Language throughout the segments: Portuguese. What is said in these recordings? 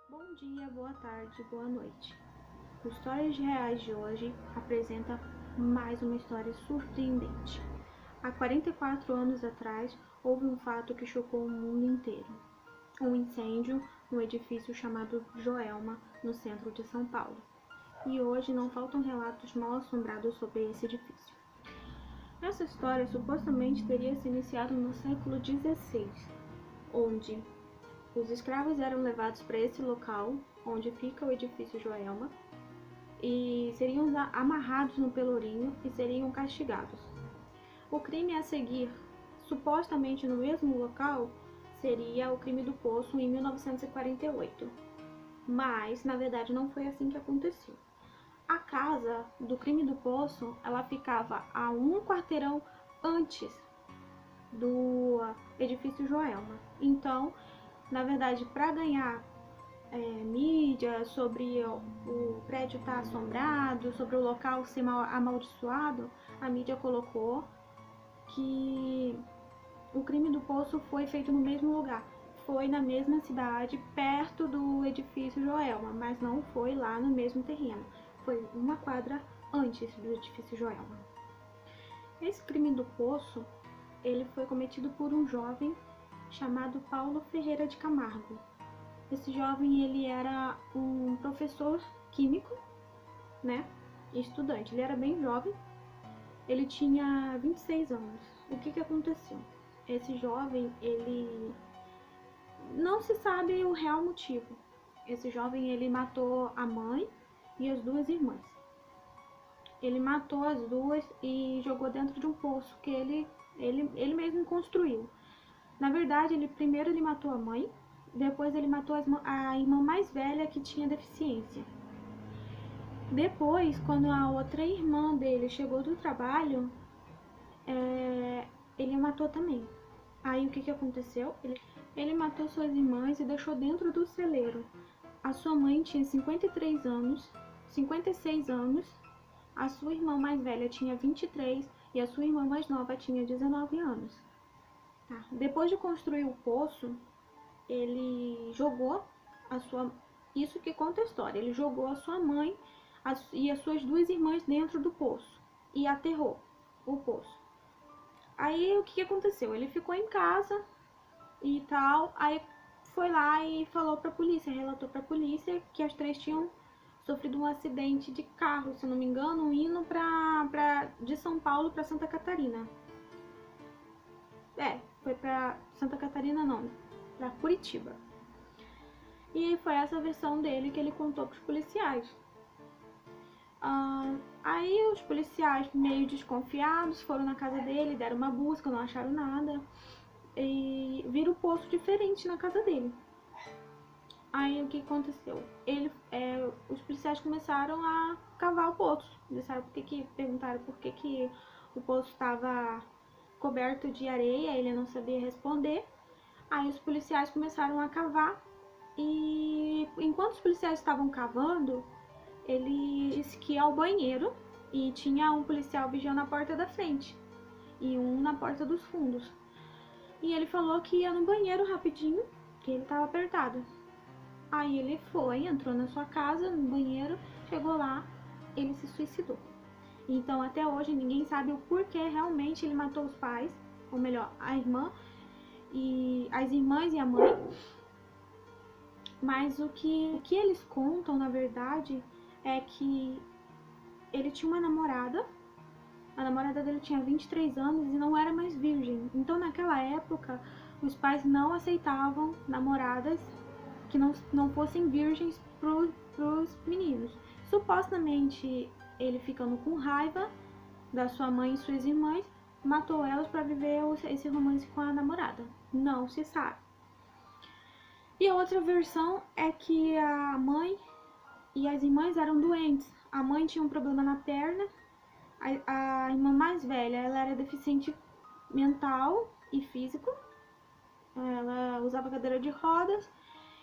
Bom dia, boa tarde, boa noite. O Histórias Reais de hoje apresenta mais uma história surpreendente. Há 44 anos atrás, houve um fato que chocou o mundo inteiro. Um incêndio no edifício chamado Joelma, no centro de São Paulo. E hoje não faltam relatos mal assombrados sobre esse edifício. Essa história supostamente teria se iniciado no século XVI, onde os escravos eram levados para esse local, onde fica o edifício Joelma, e seriam amarrados no pelourinho e seriam castigados. O crime a seguir, supostamente no mesmo local, seria o crime do Poço em 1948. Mas, na verdade, não foi assim que aconteceu. A casa do crime do Poço, ela ficava a um quarteirão antes do edifício Joelma. Então, na verdade, para ganhar mídia sobre o prédio estar assombrado, sobre o local ser amaldiçoado, a mídia colocou que o crime do Poço foi feito no mesmo lugar. Foi na mesma cidade, perto do edifício Joelma, mas não foi lá no mesmo terreno. Foi uma quadra antes do edifício Joelma. Esse crime do Poço, ele foi cometido por um jovem chamado Paulo Ferreira de Camargo. Esse jovem, ele era um professor químico, né, estudante. Ele era bem jovem, ele tinha 26 anos. O que aconteceu? Esse jovem, ele não se sabe o real motivo. Esse jovem, ele matou a mãe e as duas irmãs. Ele matou as duas e jogou dentro de um poço que ele mesmo construiu. Na verdade, primeiro ele matou a mãe, depois ele matou a irmã mais velha que tinha deficiência. Depois, quando a outra irmã dele chegou do trabalho, ele matou também. Aí o que aconteceu? Ele matou suas irmãs e deixou dentro do celeiro. A sua mãe tinha 56 anos, a sua irmã mais velha tinha 23 e a sua irmã mais nova tinha 19 anos. Tá. Depois de construir o poço, ele jogou a sua... Isso que conta a história. Ele jogou a sua mãe e as suas duas irmãs dentro do poço e aterrou o poço. Aí o que aconteceu? Ele ficou em casa e tal, aí foi lá e falou pra polícia, relatou pra polícia que as três tinham sofrido um acidente de carro, se não me engano, indo de São Paulo pra Santa Catarina. Foi pra Santa Catarina não, pra Curitiba. E foi essa versão dele que ele contou pros policiais. Aí os policiais, meio desconfiados, foram na casa dele, deram uma busca, não acharam nada e viram um poço diferente na casa dele. Aí o que aconteceu? Os policiais começaram a cavar o poço. Perguntaram por que o poço estava coberto de areia, ele não sabia responder. Aí os policiais começaram a cavar e enquanto os policiais estavam cavando, ele disse que ia ao banheiro e tinha um policial vigiando a porta da frente e um na porta dos fundos. E ele falou que ia no banheiro rapidinho, que ele estava apertado. Aí ele entrou na sua casa, no banheiro, chegou lá, ele se suicidou. Então até hoje ninguém sabe o porquê realmente ele matou os pais, ou melhor, a irmã e as irmãs e a mãe. Mas o que eles contam, na verdade, é que ele tinha uma namorada, a namorada dele tinha 23 anos e não era mais virgem. Então naquela época, os pais não aceitavam namoradas que não fossem virgens pros meninos. Supostamente, ele ficando com raiva da sua mãe e suas irmãs, matou elas para viver esse romance com a namorada. Não se sabe. E a outra versão é que a mãe e as irmãs eram doentes. A mãe tinha um problema na perna, a irmã mais velha ela era deficiente mental e físico, ela usava cadeira de rodas,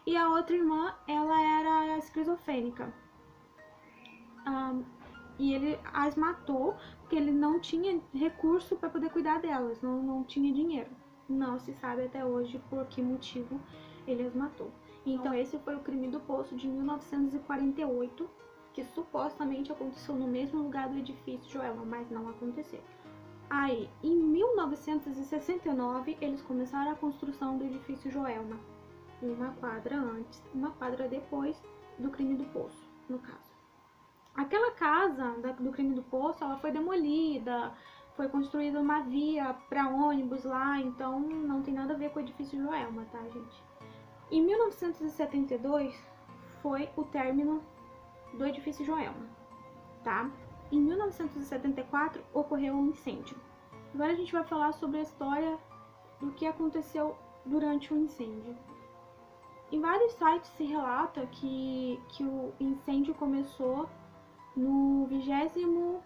e a outra irmã ela era esquizofrênica. E ele as matou porque ele não tinha recurso para poder cuidar delas, não tinha dinheiro. Não se sabe até hoje por que motivo ele as matou. Então esse foi o crime do poço de 1948, que supostamente aconteceu no mesmo lugar do edifício Joelma, mas não aconteceu. Aí, em 1969, eles começaram a construção do edifício Joelma, uma quadra antes, uma quadra depois do crime do poço, no caso. Aquela casa do crime do poço, ela foi demolida, foi construída uma via para ônibus lá, então não tem nada a ver com o edifício Joelma, tá, gente? Em 1972 foi o término do edifício Joelma, tá? Em 1974 ocorreu um incêndio. Agora a gente vai falar sobre a história do que aconteceu durante o incêndio. Em vários sites se relata que o incêndio começou no 12º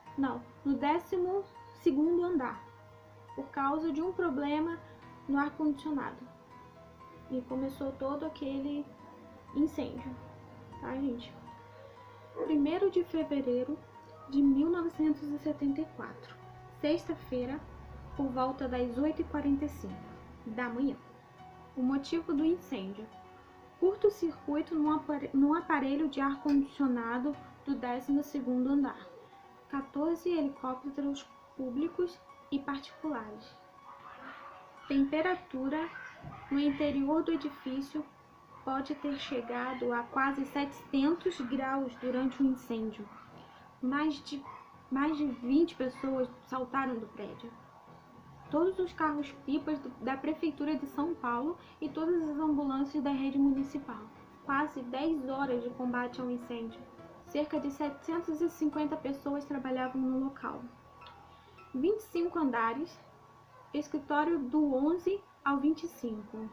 andar, por causa de um problema no ar-condicionado. E começou todo aquele incêndio, tá, gente? 1º de fevereiro de 1974, sexta-feira, por volta das 8h45 da manhã. O motivo do incêndio: curto-circuito no aparelho de ar-condicionado do 12º andar. 14 helicópteros públicos e particulares. Temperatura no interior do edifício pode ter chegado a quase 700 graus durante o incêndio. Mais de 20 pessoas saltaram do prédio. Todos os carros-pipas da Prefeitura de São Paulo e todas as ambulâncias da rede municipal. Quase 10 horas de combate ao incêndio. Cerca de 750 pessoas trabalhavam no local. 25 andares, escritório do 11 ao 25.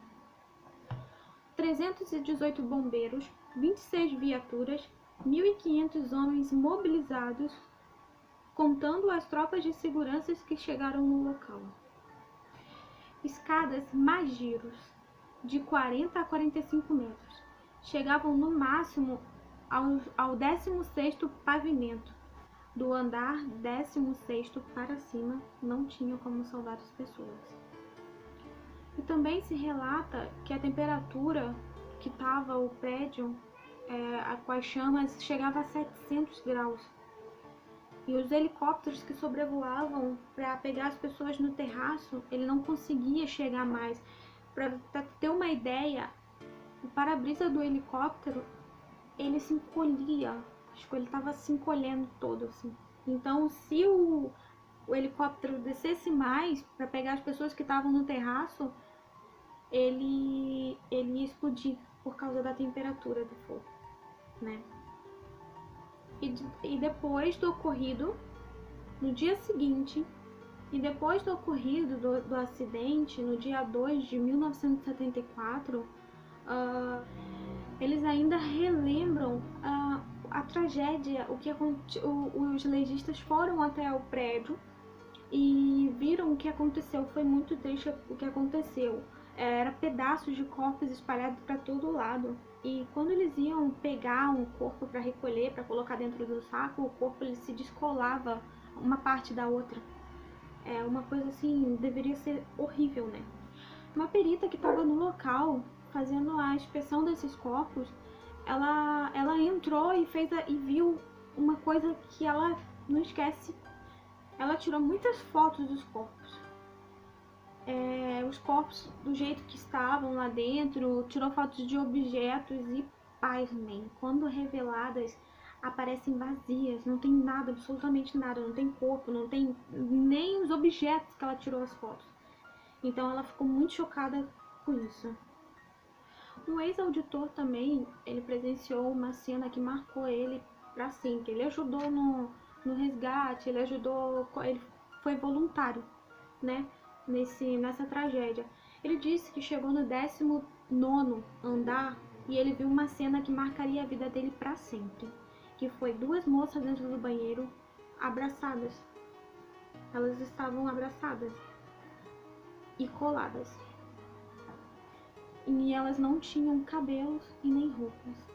318 bombeiros, 26 viaturas, 1.500 homens mobilizados, contando as tropas de segurança que chegaram no local. Escadas mais giros, de 40 a 45 metros, chegavam no máximo ao 16º pavimento. Do andar 16º para cima, não tinha como salvar as pessoas. E também se relata que a temperatura que estava o prédio com as chamas chegava a 700 graus. E os helicópteros que sobrevoavam para pegar as pessoas no terraço, ele não conseguia chegar mais. Para ter uma ideia, o para-brisa do helicóptero, ele se encolhia. Acho que ele estava se encolhendo todo, assim. Então, se o helicóptero descesse mais para pegar as pessoas que estavam no terraço, ele ia explodir por causa da temperatura do fogo, né? E depois do ocorrido, no dia seguinte, e depois do ocorrido do acidente, no dia 2 de 1974, eles ainda relembram a tragédia, os legistas foram até o prédio e viram o que aconteceu. Foi muito triste o que aconteceu. Era pedaços de corpos espalhados para todo lado. E quando eles iam pegar um corpo para recolher, para colocar dentro do saco, o corpo ele se descolava uma parte da outra. É uma coisa assim, deveria ser horrível, né? Uma perita que estava no local fazendo a inspeção desses corpos, ela entrou e viu uma coisa que ela não esquece. Ela tirou muitas fotos dos corpos. Os corpos do jeito que estavam lá dentro, tirou fotos de objetos e, pasmem, quando reveladas, aparecem vazias, não tem nada, absolutamente nada, não tem corpo, não tem nem os objetos que ela tirou as fotos. Então ela ficou muito chocada com isso. Um ex-auditor também, ele presenciou uma cena que marcou ele para sempre. Ele ajudou no resgate, ele foi voluntário, né? Nessa tragédia. Ele disse que chegou no 19º andar e ele viu uma cena que marcaria a vida dele para sempre, que foi 2 moças dentro do banheiro abraçadas. Elas estavam abraçadas e coladas. E elas não tinham cabelos e nem roupas.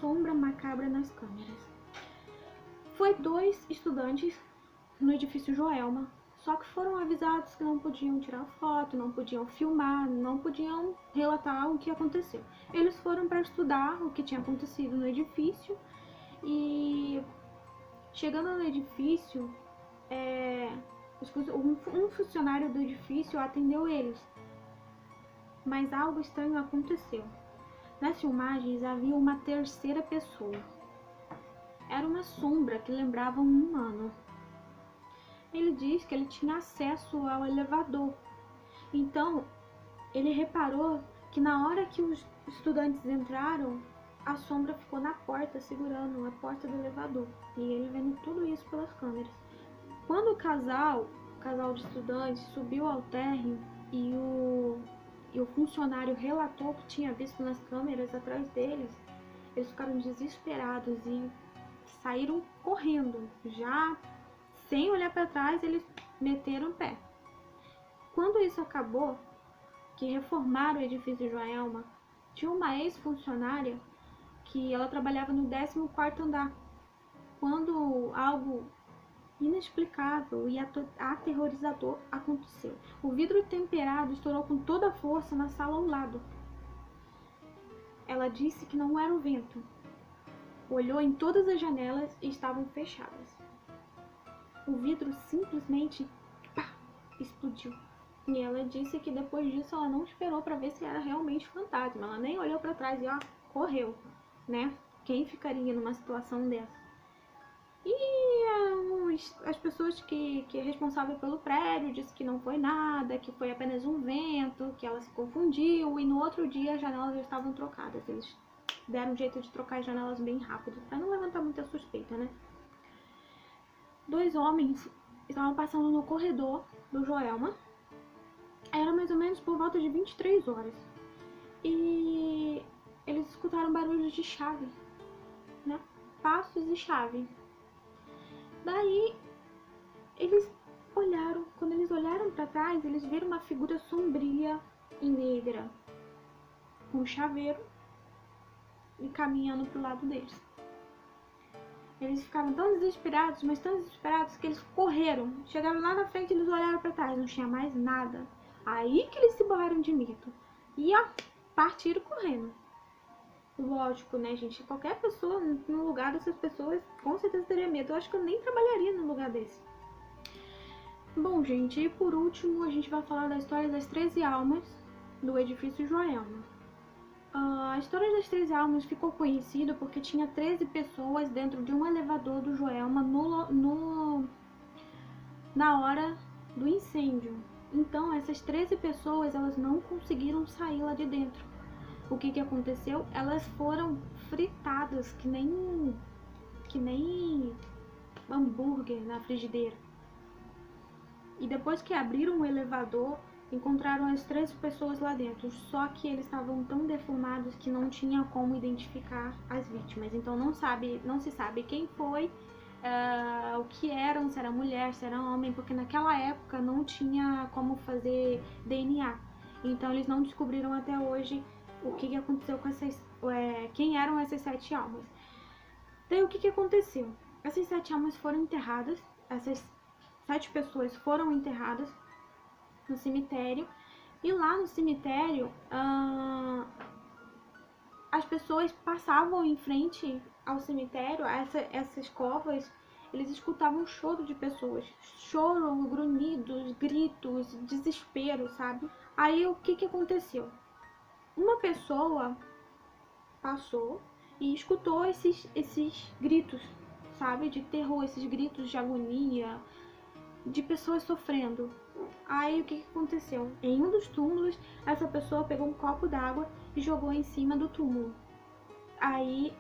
Sombra macabra nas câmeras. Foi 2 estudantes no edifício Joelma, Só que foram avisados que não podiam tirar foto, não podiam filmar, não podiam relatar o que aconteceu. Eles foram para estudar o que tinha acontecido no edifício e, chegando no edifício, um funcionário do edifício atendeu eles. Mas algo estranho aconteceu. Nas filmagens havia uma terceira pessoa. Era uma sombra que lembrava um humano. Ele diz que ele tinha acesso ao elevador. Então, ele reparou que na hora que os estudantes entraram, a sombra ficou na porta, segurando a porta do elevador. E ele vendo tudo isso pelas câmeras. Quando o casal de estudantes, subiu ao térreo e o funcionário relatou o que tinha visto nas câmeras atrás deles, eles ficaram desesperados e saíram correndo. Já sem olhar para trás, eles meteram o pé. Quando isso acabou, que reformaram o edifício Joelma, tinha uma ex-funcionária que ela trabalhava no 14º andar. Quando algo inexplicável e aterrorizador aconteceu. O vidro temperado estourou com toda a força na sala ao lado. Ela disse que não era o vento. Olhou em todas as janelas e estavam fechadas. O vidro simplesmente explodiu. E ela disse que depois disso ela não esperou para ver se era realmente fantasma. Ela nem olhou para trás e correu, né? Quem ficaria numa situação dessa? E as pessoas que é responsável pelo prédio disse que não foi nada, que foi apenas um vento, que ela se confundiu, e no outro dia as janelas já estavam trocadas. Eles deram um jeito de trocar as janelas bem rápido, para não levantar muita suspeita, né? 2 homens estavam passando no corredor do Joelma. Era mais ou menos por volta de 23 horas. E eles escutaram barulhos de chave, né? Passos e chave. Daí, eles olharam. Quando eles olharam para trás, eles viram uma figura sombria e negra, com um chaveiro, e caminhando pro lado deles. Eles ficaram tão desesperados, mas tão desesperados, que eles correram. Chegaram lá na frente, eles olharam para trás, não tinha mais nada. Aí que eles se borraram de medo. E partiram correndo. Lógico, né, gente? Qualquer pessoa no lugar dessas pessoas com certeza teria medo. Eu acho que eu nem trabalharia num lugar desse. Bom, gente, e por último a gente vai falar da história das 13 almas do edifício Joelma. A história das 13 almas ficou conhecida porque tinha 13 pessoas dentro de um elevador do Joelma na hora do incêndio. Então, essas 13 pessoas, elas não conseguiram sair lá de dentro. O que aconteceu? Elas foram fritadas que nem hambúrguer na frigideira. E depois que abriram o elevador, encontraram as 13 pessoas lá dentro. Só que eles estavam tão deformados que não tinha como identificar as vítimas. Então não se sabe quem foi, o que eram, se era mulher, se era homem, porque naquela época não tinha como fazer DNA. Então eles não descobriram até hoje o que aconteceu com quem eram essas 7 almas. Daí o que aconteceu? Essas 7 almas foram enterradas, essas 7 pessoas foram enterradas no cemitério, e lá no cemitério as pessoas passavam em frente ao cemitério, essas covas, eles escutavam choro de pessoas, choro, grunhidos, gritos, desespero, sabe? Aí o que aconteceu? Uma pessoa passou e escutou esses gritos, sabe, de terror, esses gritos de agonia, de pessoas sofrendo. Aí o que aconteceu? Em um dos túmulos, essa pessoa pegou um copo d'água e jogou em cima do túmulo. Aí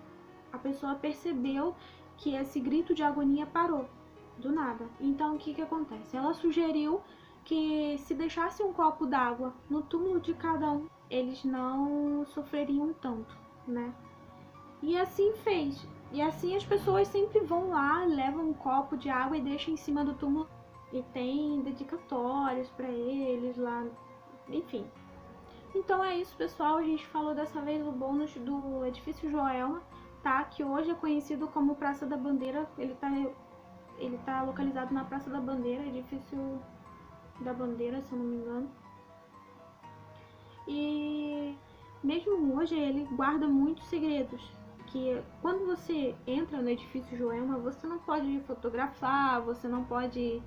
a pessoa percebeu que esse grito de agonia parou, do nada. Então o que acontece? Ela sugeriu que se deixasse um copo d'água no túmulo de cada um, eles não sofreriam tanto, né? E assim fez. E assim as pessoas sempre vão lá, levam um copo de água e deixam em cima do túmulo. E tem dedicatórios para eles lá, enfim. Então é isso, pessoal. A gente falou dessa vez o bônus do edifício Joelma, tá? Que hoje é conhecido como Praça da Bandeira. ele tá localizado na Praça da Bandeira, edifício da Bandeira, se eu não me engano. E mesmo hoje ele guarda muitos segredos, que quando você entra no edifício Joelma, você não pode fotografar, você não pode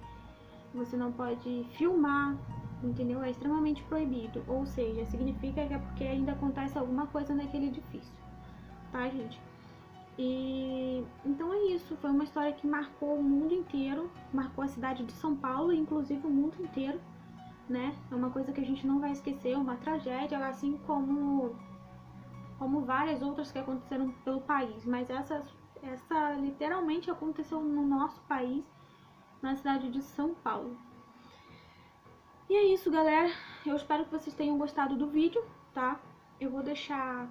filmar, entendeu? É extremamente proibido, ou seja, significa que é porque ainda acontece alguma coisa naquele edifício, tá, gente? E então é isso, foi uma história que marcou o mundo inteiro, marcou a cidade de São Paulo e inclusive o mundo inteiro, né? É uma coisa que a gente não vai esquecer, uma tragédia, assim como várias outras que aconteceram pelo país, mas essa literalmente aconteceu no nosso país, na cidade de São Paulo. E é isso, galera. Eu espero que vocês tenham gostado do vídeo, tá? Eu vou deixar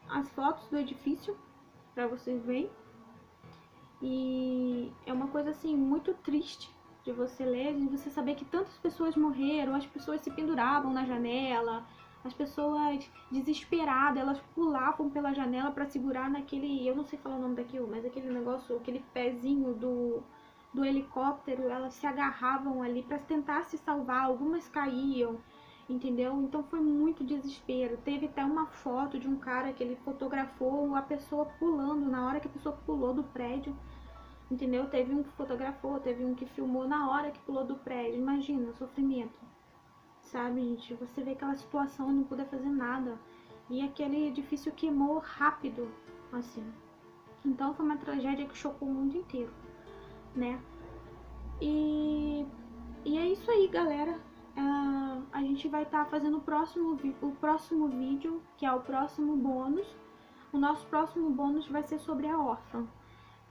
as fotos do edifício pra vocês verem. E é uma coisa, assim, muito triste de você ler, de você saber que tantas pessoas morreram, as pessoas se penduravam na janela, as pessoas desesperadas, elas pulavam pela janela pra segurar naquele, eu não sei falar o nome daquilo, mas aquele negócio, aquele pezinho do helicóptero, elas se agarravam ali pra tentar se salvar, algumas caíam, entendeu? Então foi muito desespero. Teve até uma foto de um cara que ele fotografou a pessoa pulando, na hora que a pessoa pulou do prédio, entendeu? Teve um que fotografou, teve um que filmou na hora que pulou do prédio. Imagina o sofrimento, sabe, gente? Você vê aquela situação e não poder fazer nada. E aquele edifício queimou rápido, assim. Então foi uma tragédia que chocou o mundo inteiro, né? E é isso aí, galera. A gente vai estar fazendo o próximo vídeo, que é o próximo bônus. O nosso próximo bônus vai ser sobre a órfã.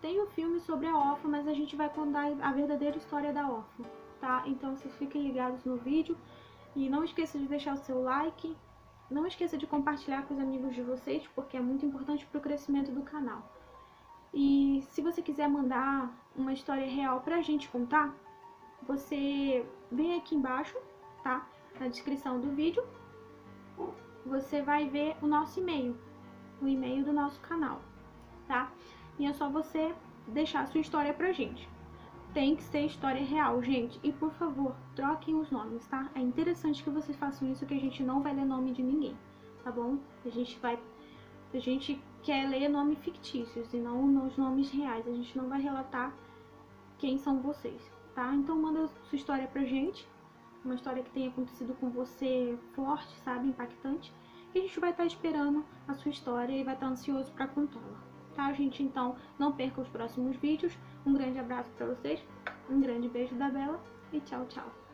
Tem um filme sobre a órfã, mas a gente vai contar a verdadeira história da órfã, tá? Então vocês fiquem ligados no vídeo e não esqueça de deixar o seu like. Não esqueça de compartilhar com os amigos de vocês, porque é muito importante para o crescimento do canal. E se você quiser mandar uma história real pra gente contar, você vem aqui embaixo, tá? Na descrição do vídeo, você vai ver o nosso e-mail, o e-mail do nosso canal, tá? E é só você deixar a sua história pra gente. Tem que ser história real, gente. E por favor, troquem os nomes, tá? É interessante que vocês façam isso, que a gente não vai ler nome de ninguém, tá bom? A gente quer ler nomes fictícios e não os nomes reais. A gente não vai relatar quem são vocês, tá? Então manda sua história pra gente, uma história que tenha acontecido com você forte, sabe, impactante, e a gente vai estar esperando a sua história e vai estar ansioso pra contá-la, tá, gente? Então não perca os próximos vídeos. Um grande abraço pra vocês, um grande beijo da Bela e tchau, tchau!